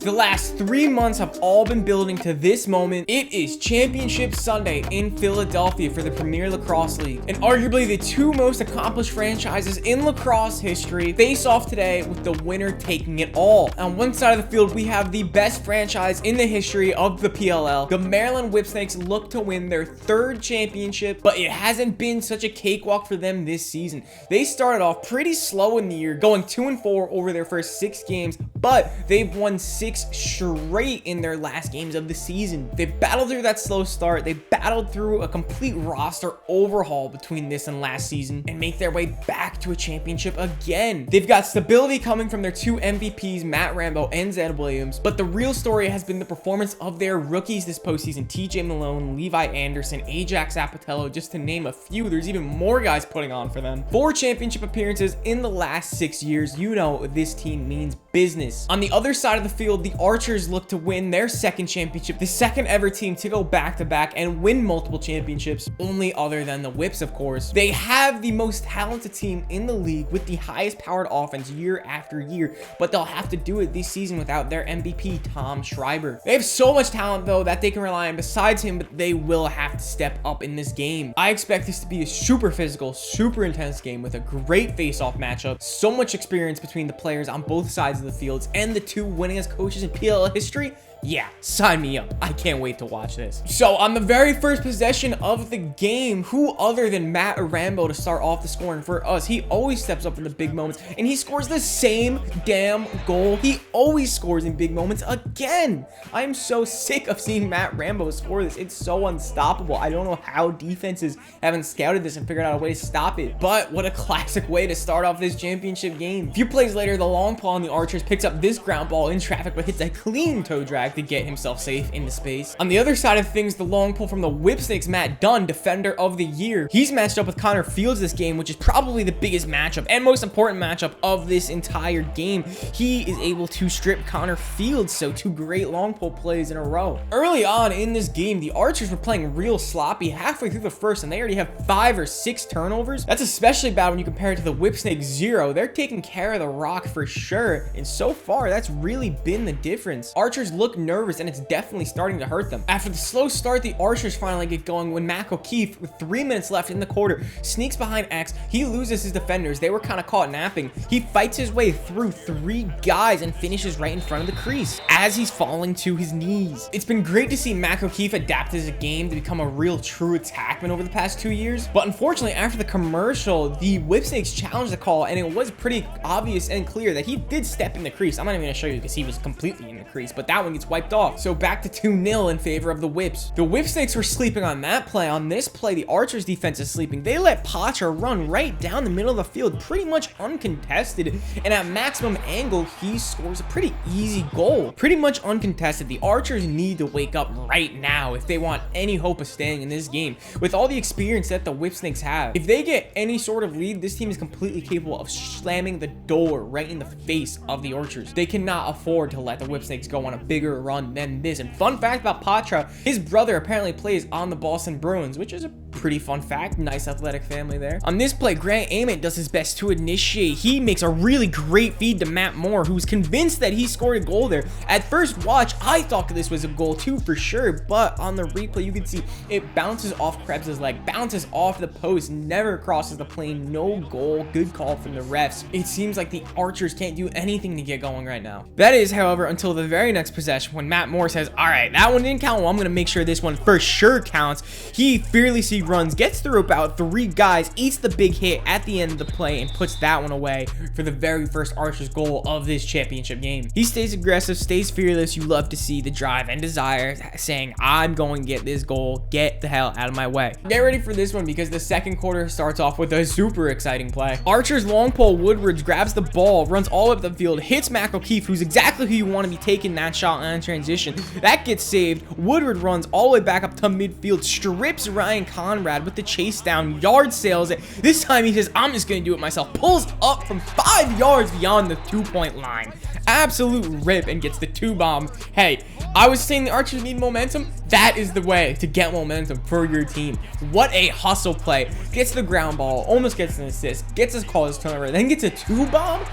The last 3 months have all been building to this moment. It is Championship Sunday in Philadelphia for the Premier Lacrosse League, and arguably the two most accomplished franchises in lacrosse history face off today with the winner taking it all. On one side of the field, we have the best franchise in the history of the PLL. The Maryland Whipsnakes look to win their third championship, but it hasn't been such a cakewalk for them this season. They started off pretty slow in the year, going 2-4 over their first 6 games, but they've won 6 straight in their last games of the season. They battled through that slow start. They battled through a complete roster overhaul between this and last season and make their way back to a championship again. They've got stability coming from their 2 MVPs, Matt Rambo and Zedd Williams, but the real story has been the performance of their rookies this postseason. T.J Malone, Levi Anderson, Ajax Apatello, just to name a few. There's even more guys putting on for them. 4 championship appearances in the last 6 years. You know this team means business. On the other side of the field, the Archers look to win their second championship, the second ever team to go back-to-back and win multiple championships, only other than the Whips, of course. They have the most talented team in the league with the highest powered offense year after year, but they'll have to do it this season without their MVP Tom Schreiber. They have so much talent though that they can rely on besides him, but they will have to step up in this game. I expect this to be a super physical, super intense game with a great face-off matchup, so much experience between the players on both sides of the fields, and the 2 winningest coaches in PLL history. Yeah, sign me up. I can't wait to watch this. So on the very first possession of the game, who other than Matt or Rambo to start off the scoring for us? He always steps up in the big moments and he scores the same damn goal. He always scores in big moments again. I am so sick of seeing Matt Rambo score this. It's so unstoppable. I don't know how defenses haven't scouted this and figured out a way to stop it, but what a classic way to start off this championship game. A few plays later, the long ball on the Archers picks up this ground ball in traffic but hits a clean toe drag to get himself safe into space. On the other side of things, the long pull from the Whipsnakes, Matt Dunn, defender of the year. He's matched up with Connor Fields this game, which is probably the biggest matchup and most important matchup of this entire game. He is able to strip Connor Fields, so 2 great long pull plays in a row. Early on in this game, the Archers were playing real sloppy halfway through the first, and they already have 5 or 6 turnovers. That's especially bad when you compare it to the Whipsnakes 0. They're taking care of the rock for sure, and so far, that's really been the difference. Archers look nervous and it's definitely starting to hurt them. After the slow start, the Archers finally get going when Matt O'Keefe, with 3 minutes left in the quarter, sneaks behind X. He loses his defenders. They were kind of caught napping. He fights his way through 3 guys and finishes right in front of the crease as he's falling to his knees. It's been great to see Matt O'Keefe adapt his game to become a real true attackman over the past 2 years, but unfortunately after the commercial, the Whipsnakes challenged the call and it was pretty obvious and clear that he did step in the crease. I'm not even going to show you because he was completely in the crease, but that one gets wiped off. So back to 2-0 in favor of the Whips. The Whipsnakes were sleeping on that play. On this play, the Archers defense is sleeping. They let Patra run right down the middle of the field, pretty much uncontested, and at maximum angle, he scores a pretty easy goal. Pretty much uncontested. The Archers need to wake up right now if they want any hope of staying in this game. With all the experience that the Whipsnakes have, if they get any sort of lead, this team is completely capable of slamming the door right in the face of the Archers. They cannot afford to let the Whipsnakes go on a bigger run than this. And fun fact about Patra, his brother apparently plays on the Boston Bruins, which is a pretty fun fact. Nice athletic family there. On this play, Ament does his best to initiate. He makes a really great feed to Matt Moore, who's convinced that he scored a goal there. At first watch, I thought this was a goal too for sure, but on the replay, you can see it bounces off Krebs' leg, bounces off the post, never crosses the plane. No goal. Good call from the refs. It seems like the Archers can't do anything to get going right now. That is, however, until the very next possession when Matt Moore says, all right, that one didn't count. Well, I'm going to make sure this one for sure counts. He fearlessly runs, gets through about 3 guys, eats the big hit at the end of the play, and puts that one away for the very first Archers goal of this championship game. He stays aggressive, stays fearless. You love to see the drive and desire, saying, I'm going to get this goal. Get the hell out of my way. Get ready for this one because the second quarter starts off with a super exciting play. Archers long pole, Woodward grabs the ball, runs all up the field, hits Matt O'Keefe, who's exactly who you want to be taking that shot on transition. That gets saved. Woodward runs all the way back up to midfield, strips Ryan Conrad with the chase down, yard sails it. This time he says, I'm just going to do it myself. Pulls up from 5 yards beyond the 2-point line. Absolute rip and gets the 2-bomb. Hey, I was saying the Archers need momentum. That is the way to get momentum for your team. What a hustle play. Gets the ground ball, almost gets an assist, gets his call, his turnover, then gets a 2-bomb.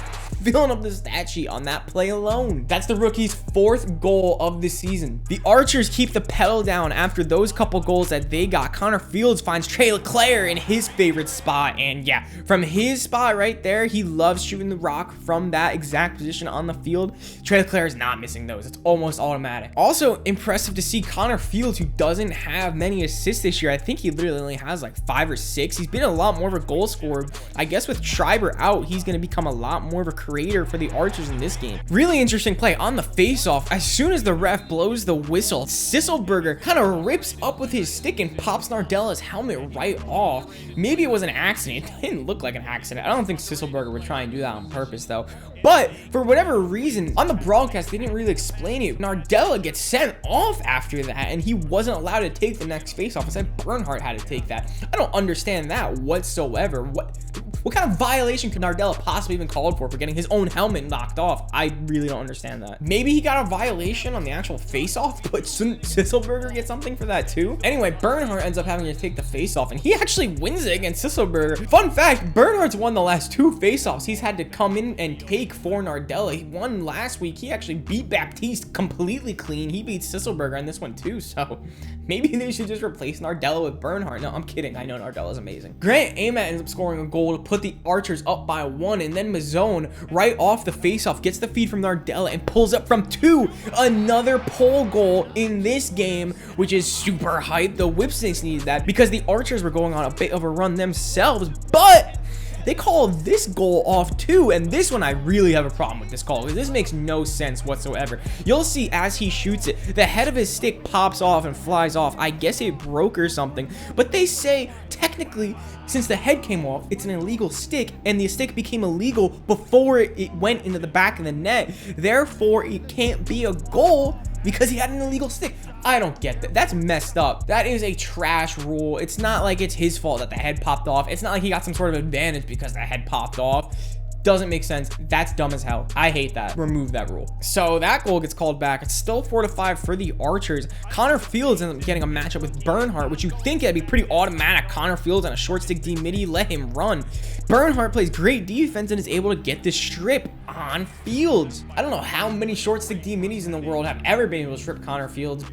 filling up the stat sheet on that play alone. That's the rookie's 4th goal of the season. The Archers keep the pedal down after those couple goals that they got. Connor Fields finds Trey Leclerc in his favorite spot, and yeah, from his spot right there, he loves shooting the rock from that exact position on the field. Trey Leclerc is not missing those. It's almost automatic. Also impressive to see Connor Fields, who doesn't have many assists this year. I think he literally only has like 5 or 6. He's been a lot more of a goal scorer. I guess with Schreiber out, he's going to become a lot more of a creator for the Archers in this game. Really interesting play on the face-off. As soon as the ref blows the whistle, Sisselberger kind of rips up with his stick and pops Nardella's helmet right off. Maybe it was an accident. It didn't look like an accident. I don't think Sisselberger would try and do that on purpose though. But for whatever reason, on the broadcast, they didn't really explain it. Nardella gets sent off after that, and he wasn't allowed to take the next face-off. Instead, Bernhardt had to take that. I don't understand that whatsoever. What kind of violation could Nardella possibly even called for getting his own helmet knocked off? I really don't understand that. Maybe he got a violation on the actual face-off, but shouldn't Sisselberger get something for that too? Anyway, Bernhardt ends up having to take the face-off, and he actually wins it against Sisselberger. Fun fact, Bernhardt's won the last 2 face-offs he's had to come in and take for Nardella. He won last week. He actually beat Baptiste completely clean. He beat Sisselberger on this one too, so maybe they should just replace Nardella with Bernhardt. No, I'm kidding. I know Nardella's amazing. Grant Ament ends up scoring a goal to put the Archers up by 1, and then Mazzone, right off the faceoff, gets the feed from Nardella and pulls up from 2. Another pole goal in this game, which is super hype. The Whipsnakes needed that because the Archers were going on a bit of a run themselves, but they called this goal off too, and this one I really have a problem with this call because this makes no sense whatsoever. You'll see as he shoots it, the head of his stick pops off and flies off. I guess it broke or something, but they say technically, since the head came off, it's an illegal stick, and the stick became illegal before it went into the back of the net. Therefore, it can't be a goal because he had an illegal stick. I don't get that. That's messed up. That is a trash rule. It's not like it's his fault that the head popped off. It's not like he got some sort of advantage because the head popped off. Doesn't make sense. That's dumb as hell. I hate that. Remove that rule. So that goal gets called back. It's still 4-5 for the Archers. Connor Fields ends up getting a matchup with Bernhardt, which you think it'd be pretty automatic. Connor Fields on a short stick D midi, let him run. Bernhardt plays great defense and is able to get the strip on Fields. I don't know how many short stick D midis in the world have ever been able to strip Connor Fields.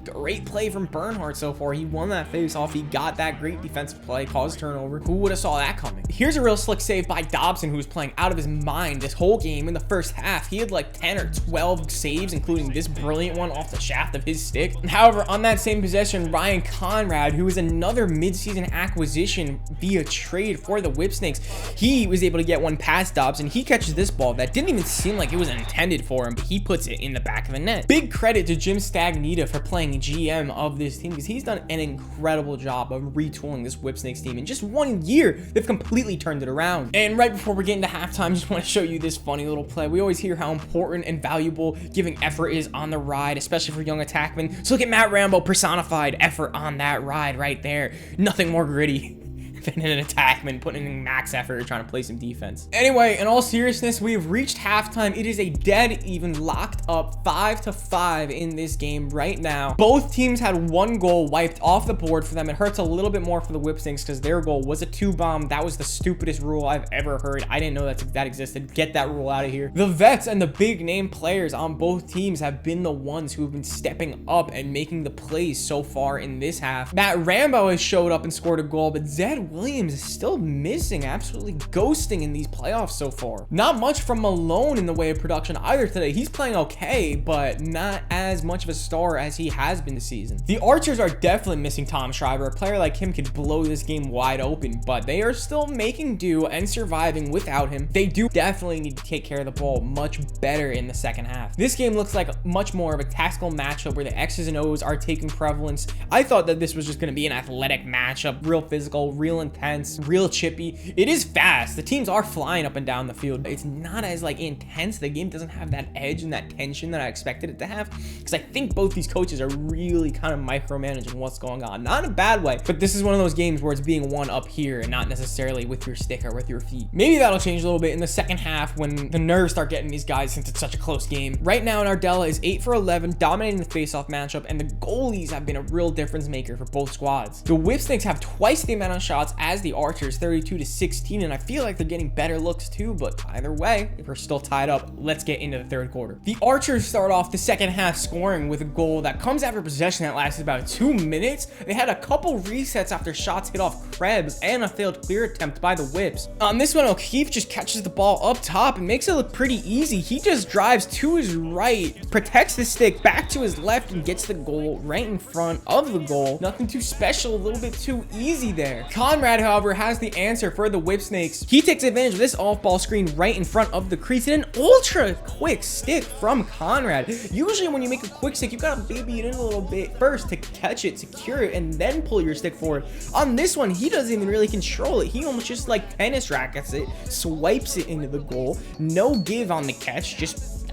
Great play from Bernhardt so far. He won that face-off. He got that great defensive play, caused turnover. Who would have saw that coming? Here's a real slick save by Dobson, who was playing out of his mind this whole game. In the first half, he had like 10 or 12 saves, including this brilliant one off the shaft of his stick. However, on that same possession, Ryan Conrad, who is another midseason acquisition via trade for the Whipsnakes, he was able to get one past Dobson. He catches this ball that didn't even seem like it was intended for him, but he puts it in the back of the net. Big credit to Jim Stagnita for playing GM of this team because he's done an incredible job of retooling this Whipsnakes team. In just 1 year, they've completely turned it around. And right before we get into halftime, I just want to show you this funny little play. We always hear how important and valuable giving effort is on the ride, especially for young attackmen. So look at Matt Rambo personified effort on that ride right there. Nothing more gritty than an attackman putting in max effort trying to play some defense. Anyway, in all seriousness, we have reached halftime. It is a dead even, locked up 5-5 in this game right now. Both teams had 1 goal wiped off the board for them. It hurts a little bit more for the Whipsnakes because their goal was a 2-bomb. That was the stupidest rule I've ever heard. I didn't know that existed. Get that rule out of here. The vets and the big name players on both teams have been the ones who have been stepping up and making the plays so far in this half. Matt Rambo has showed up and scored a goal, but Zedd Williams is still missing, absolutely ghosting in these playoffs so far. Not much from Malone in the way of production either today. He's playing okay, but not as much of a star as he has been this season. The Archers are definitely missing Tom Schreiber. A player like him could blow this game wide open, but they are still making do and surviving without him. They do definitely need to take care of the ball much better in the second half. This game looks like much more of a tactical matchup where the X's and O's are taking prevalence. I thought that this was just going to be an athletic matchup, real physical, real intense, real chippy. It is fast. The teams are flying up and down the field. It's not as like intense. The game doesn't have that edge and that tension that I expected it to have, because I think both these coaches are really kind of micromanaging what's going on. Not in a bad way, but this is one of those games where it's being won up here and not necessarily with your stick or with your feet. Maybe that'll change a little bit in the second half when the nerves start getting these guys, since it's such a close game. Right now, Nardella is 8 for 11, dominating the faceoff matchup, and the goalies have been a real difference maker for both squads. The Whipsnakes have twice the amount of shots shots as the Archers, 32-16, and I feel like they're getting better looks too, but either way, if we're still tied up, let's get into the third quarter. The Archers start off the second half scoring with a goal that comes after possession that lasted about 2 minutes. They had a couple resets after shots hit off Krebs and a failed clear attempt by the Whips. On this one, O'Keefe just catches the ball up top and makes it look pretty easy. He just drives to his right, protects the stick, back to his left, and gets the goal right in front of the goal. Nothing too special, a little bit too easy there. Conrad, however, has the answer for the Whipsnakes. He takes advantage of this off-ball screen right in front of the crease and an ultra quick stick from Conrad. Usually when you make a quick stick, you gotta baby it in a little bit first to catch it, secure it, and then pull your stick forward. On this one, he doesn't even really control it. He almost just like tennis rackets it, swipes it into the goal. No give on the catch,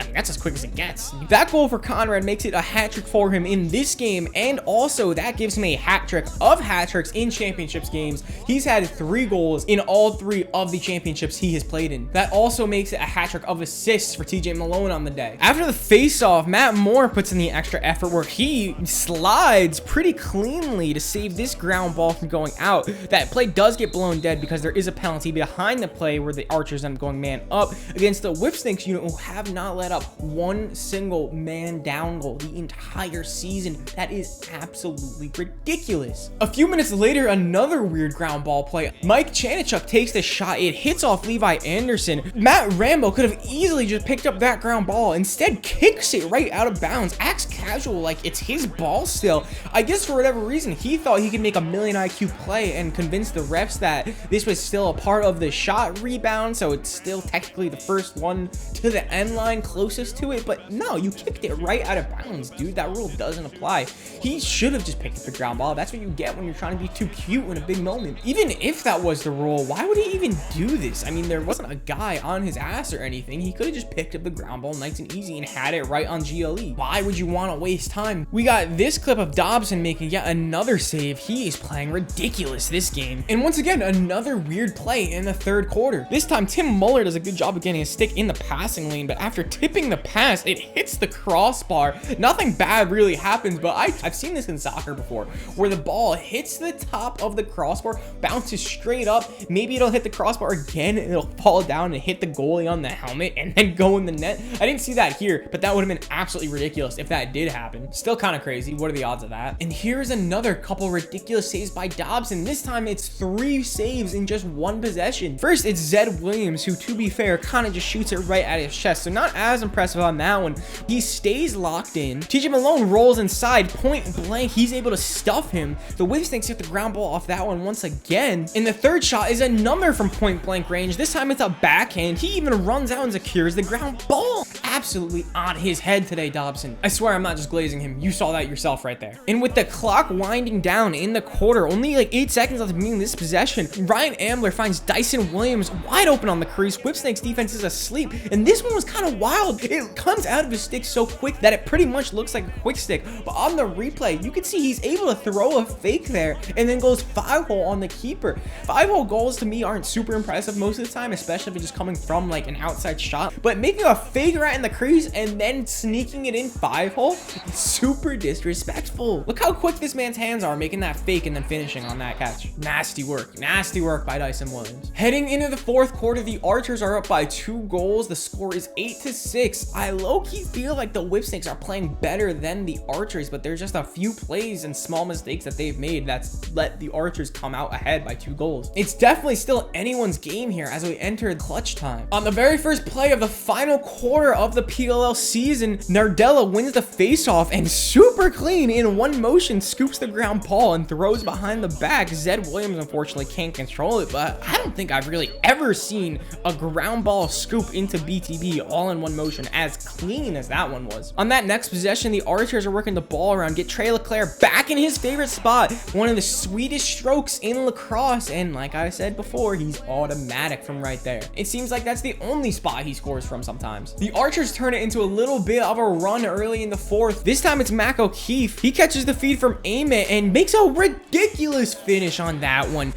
I mean, that's as quick as it gets. That goal for Conrad makes it a hat trick for him in this game, and also that gives him a hat trick of hat tricks in championships games. He's had 3 goals in all 3 of the championships he has played in. That also makes it a hat trick of assists for T.J Malone on the day. After the face-off, Matt Moore puts in the extra effort where he slides pretty cleanly to save this ground ball from going out. That play does get blown dead because there is a penalty behind the play where the Archers end up going man up against the Whipsnakes unit, who have not let up one single man down goal the entire season. That is absolutely ridiculous. A few minutes later, another weird ground ball play. Mike Chanichuk takes the shot. It hits off Levi Anderson. Matt Rambo could have easily just picked up that ground ball. Instead, kicks it right out of bounds. Acts casual like it's his ball still. I guess for whatever reason, he thought he could make a million IQ play and convince the refs that this was still a part of the shot rebound, so it's still technically the first one to the end line closest to it. But no, you kicked it right out of bounds, dude. That rule doesn't apply. He should have just picked up the ground ball. That's what you get when you're trying to be too cute in a big moment. Even if that was the rule, why would he even do this? I mean, there wasn't a guy on his ass or anything. He could have just picked up the ground ball nice and easy and had it right on GLE. Why would you want to waste time? We got this clip of Dobson making yet another save. He is playing ridiculous this game. And once again, another weird play in the third quarter. This time, Tim Muller does a good job of getting a stick in the passing lane, but after tipping the pass, it hits the crossbar. Nothing bad really happens, but I've seen this in soccer before, where the ball hits the top of the crossbar, bounces straight up, maybe it'll hit the crossbar again, and it'll fall down and hit the goalie on the helmet and then go in the net. I didn't see that here, but that would have been absolutely ridiculous if that did happen. Still kind of crazy. What are the odds of that? And here's another couple ridiculous saves by Dobson. This time it's 3 saves in just 1 possession. First, it's Zedd Williams, who, to be fair, kind of just shoots it right at his chest, so not as impressive on that one. He stays locked in. T.J Malone rolls inside, point blank. He's able to stuff him. The Whipsnakes get the ground ball off that one once again. And the third shot is another from point blank range. This time it's a backhand. He even runs out and secures the ground ball. Absolutely on his head today, Dobson. I swear I'm not just glazing him. You saw that yourself right there. And with the clock winding down in the quarter, only like 8 seconds left to be in this possession, Ryan Ambler finds Dyson Williams wide open on the crease. Whipsnakes defense is asleep, and this one was kind of wild. It comes out of his stick so quick that it pretty much looks like a quick stick, but on the replay, you can see he's able to throw a fake there and then goes 5-hole on the keeper. 5-hole goals to me aren't super impressive most of the time, especially if it's just coming from like an outside shot, but making a fake right in the crease and then sneaking it in 5-hole is super disrespectful. Look how quick this man's hands are making that fake and then finishing on that catch. Nasty work by Dyson Williams. Heading into the fourth quarter, the Archers are up by 2 goals. The score is 8-6. I low-key feel like the Whipsnakes are playing better than the Archers, but there's just a few plays and small mistakes that they've made that's let the Archers come out ahead by 2 goals. It's definitely still anyone's game here as we enter clutch time. On the very first play of the final quarter of the PLL season, Nardella wins the face-off and super clean in one motion scoops the ground ball and throws behind the back. Zedd Williams unfortunately can't control it, but I don't think I've really ever seen a ground ball scoop into BTB all in one motion as clean as that one was. On that next possession, the Archers are working the ball around, get Trey Leclerc back in his favorite spot, one of the sweetest strokes in lacrosse, and like I said before, he's automatic from right there. It seems like that's the only spot he scores from sometimes. The Archers turn it into a little bit of a run early in the fourth. This time it's Mac O'Keefe. He catches the feed from Ament and makes a ridiculous finish on that one.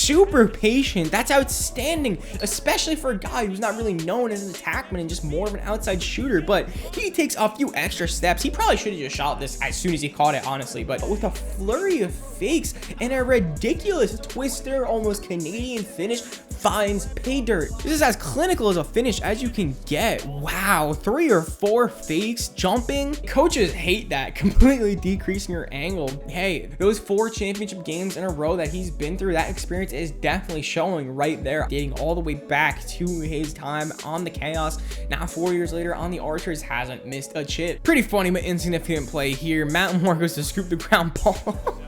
super patient. That's outstanding, especially for a guy who's not really known as an attackman and just more of an outside shooter. But he takes a few extra steps. He probably should have just shot this as soon as he caught it, honestly. But with a flurry of fakes and a ridiculous twister, almost Canadian finish, finds pay dirt. This is as clinical as a finish as you can get. Wow, 3 or 4 fakes jumping. Coaches hate that, completely decreasing your angle. Hey, those 4 championship games in a row that he's been through, that experience is definitely showing right there, dating all the way back to his time on the Chaos. Now 4 years later on the Archers, hasn't missed a chip. Pretty funny but insignificant play here. Matt Moore goes to scoop the ground ball.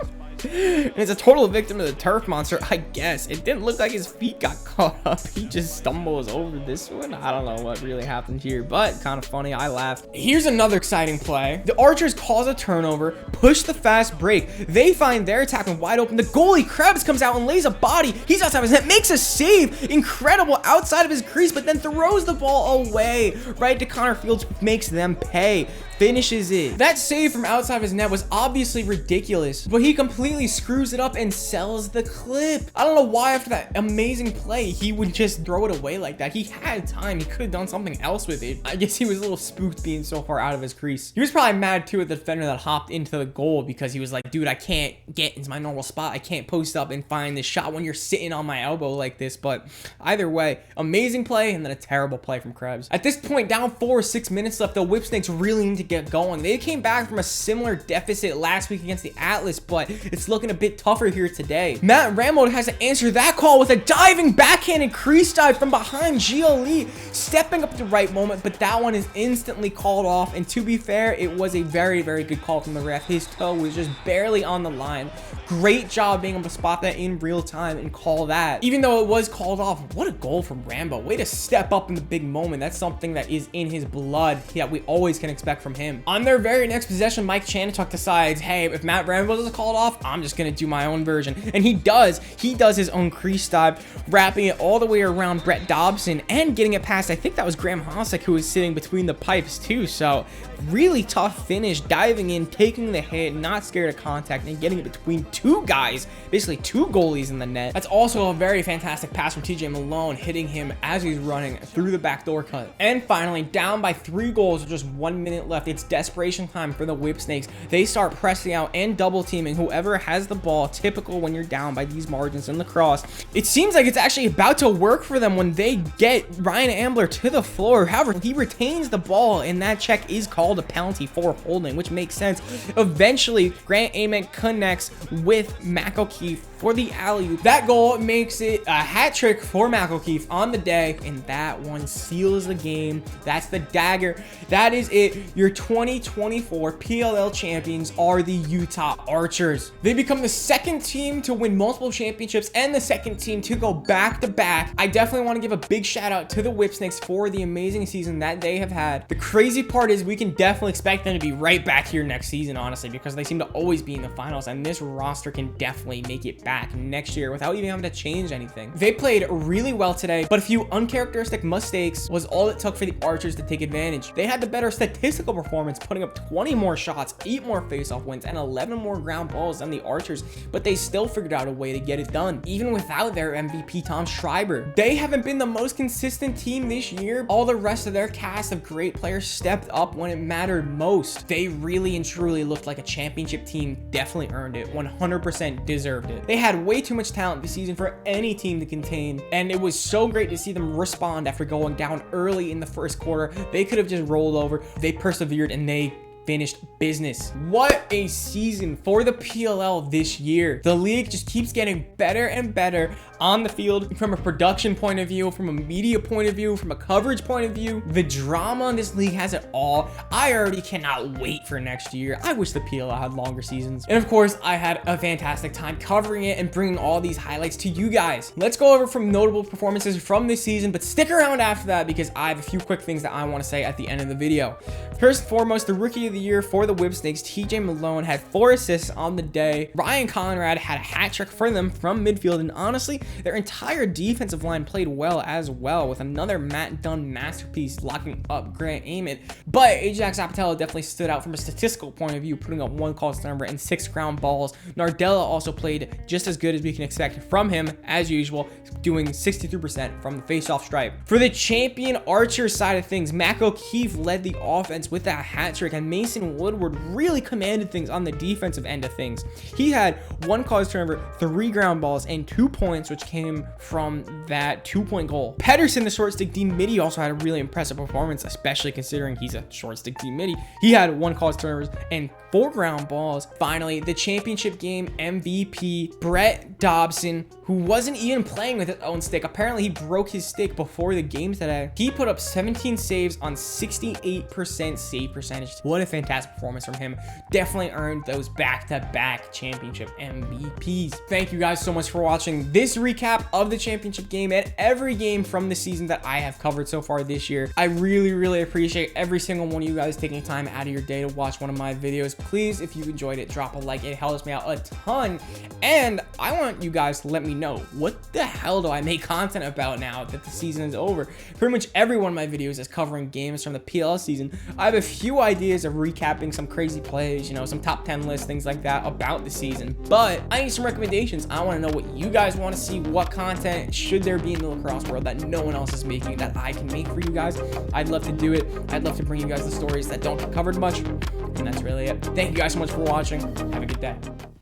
And it's a total victim of the turf monster, I guess. It didn't look like his feet got caught up. He just stumbles over this one. I don't know what really happened here, but kind of funny. I laughed. Here's another exciting play. The Archers cause a turnover, push the fast break. They find their attackman wide open. The goalie, Krebs, comes out and lays a body. He's outside his net, makes a save. Incredible, outside of his crease, but then throws the ball away. Right to Connor Fields, makes them pay. Finishes it. That save from outside of his net was obviously ridiculous, but he completely screws it up and sells the clip. I don't know why after that amazing play, he would just throw it away like that. He had time. He could have done something else with it. I guess he was a little spooked being so far out of his crease. He was probably mad too at the defender that hopped into the goal because he was like, dude, I can't get into my normal spot. I can't post up and find this shot when you're sitting on my elbow like this. But either way, amazing play and then a terrible play from Krebs. At this point, down 4 or 6 minutes left, the Whipsnakes really need to get going. They came back from a similar deficit last week against the Atlas, but it's looking a bit tougher here today. Matt Rambo has to answer that call with a diving backhanded crease dive from behind. GLE stepping up at the right moment, but that one is instantly called off. And to be fair, it was a very, very good call from the ref. His toe was just barely on the line. Great job being able to spot that in real time and call that. Even though it was called off, what a goal from Rambo. Way to step up in the big moment. That's something that is in his blood that we always can expect from him. On their very next possession, Mike Chanatuck decides, hey, if Matt Rambo is called off, I'm just gonna do my own version. And he does. He does his own crease dive, wrapping it all the way around Brett Dobson and getting it past, I think that was Graham Hossack, who was sitting between the pipes too. So really tough finish, diving in, taking the hit, not scared of contact, and getting it between 2 guys, basically 2 goalies in the net. That's also a very fantastic pass from T.J Malone, hitting him as he's running through the backdoor cut. And finally, down by 3 goals with just 1 minute left, it's desperation time for the Whipsnakes. They start pressing out and double teaming whoever has the ball, typical when you're down by these margins in lacrosse. It seems like it's actually about to work for them when they get Ryan Ambler to the floor. However, he retains the ball, and that check is called a penalty for holding, which makes sense. Eventually, Grant Ament connects with Mac O'Keefe for the alley-oop. That goal makes it a hat trick for Mac O'Keefe on the day, and that one seals the game. That's the dagger. That is it. Your 2024 PLL champions are the Utah Archers. They become the 2nd team to win multiple championships and the 2nd team to go back-to-back. I definitely want to give a big shout out to the Whipsnakes for the amazing season that they have had. The crazy part is we can definitely expect them to be right back here next season, honestly, because they seem to always be in the finals, and this roster can definitely make it back next year without even having to change anything. They played really well today, but a few uncharacteristic mistakes was all it took for the Archers to take advantage. They had the better statistical performance, putting up 20 more shots, 8 more faceoff wins, and 11 more ground balls than the Archers, but they still figured out a way to get it done, even without their MVP Tom Schreiber. They haven't been the most consistent team this year. All the rest of their cast of great players stepped up when it mattered most. They really and truly looked like a championship team. Definitely earned it. 100% deserved it. They had way too much talent this season for any team to contain, and it was so great to see them respond after going down early in the first quarter. They could have just rolled over. They persevered and they finished business. What a season for the PLL this year. The league just keeps getting better and better on the field, from a production point of view, from a media point of view, from a coverage point of view. The drama in this league has it all. I already cannot wait for next year. I wish the PLL had longer seasons. And of course, I had a fantastic time covering it and bringing all these highlights to you guys. Let's go over some notable performances from this season, but stick around after that because I have a few quick things that I want to say at the end of the video. First and foremost, the rookie of the year for the Whipsnakes, T.J Malone, had 4 assists on the day. Ryan Conrad had a hat trick for them from midfield, and honestly, Their entire defensive line played well as well, with another Matt Dunn masterpiece locking up Grant Ament. But Ajax Apatella definitely stood out from a statistical point of view, putting up 1 caused turnover and 6 ground balls. Nardella also played just as good as we can expect from him, as usual, doing 63% from the faceoff stripe. For the champion archer side of things, Mac O'Keefe led the offense with that hat trick, and Mason Woodward really commanded things on the defensive end of things. He had 1 caused turnover, 3 ground balls, and 2 points, which came from that 2-point goal. Pedersen, the short stick D midi, also had a really impressive performance, especially considering he's a short stick D midi. He had 1 caused turnovers and 4 ground balls. Finally, the championship game MVP, Brett Dobson, who wasn't even playing with his own stick. Apparently, he broke his stick before the game today. He put up 17 saves on 68% save percentage. What a fantastic performance from him. Definitely earned those back-to-back championship MVPs. Thank you guys so much for watching this recap of the championship game and every game from the season that I have covered so far this year. I really appreciate every single one of you guys taking time out of your day to watch one of my videos. Please, if you enjoyed it, drop a like. It helps me out a ton. And I want you guys to let me know, what the hell do I make content about now that the season is over? Pretty much every one of my videos is covering games from the PLL season. I have a few ideas of recapping some crazy plays, you know, some top 10 lists, things like that about the season. But I need some recommendations. I want to know what you guys want to see. What content should there be in the lacrosse world that no one else is making that I can make for you guys? I'd love to do it. I'd love to bring you guys the stories that don't get covered much. And that's really it. Thank you guys so much for watching. Have a good day.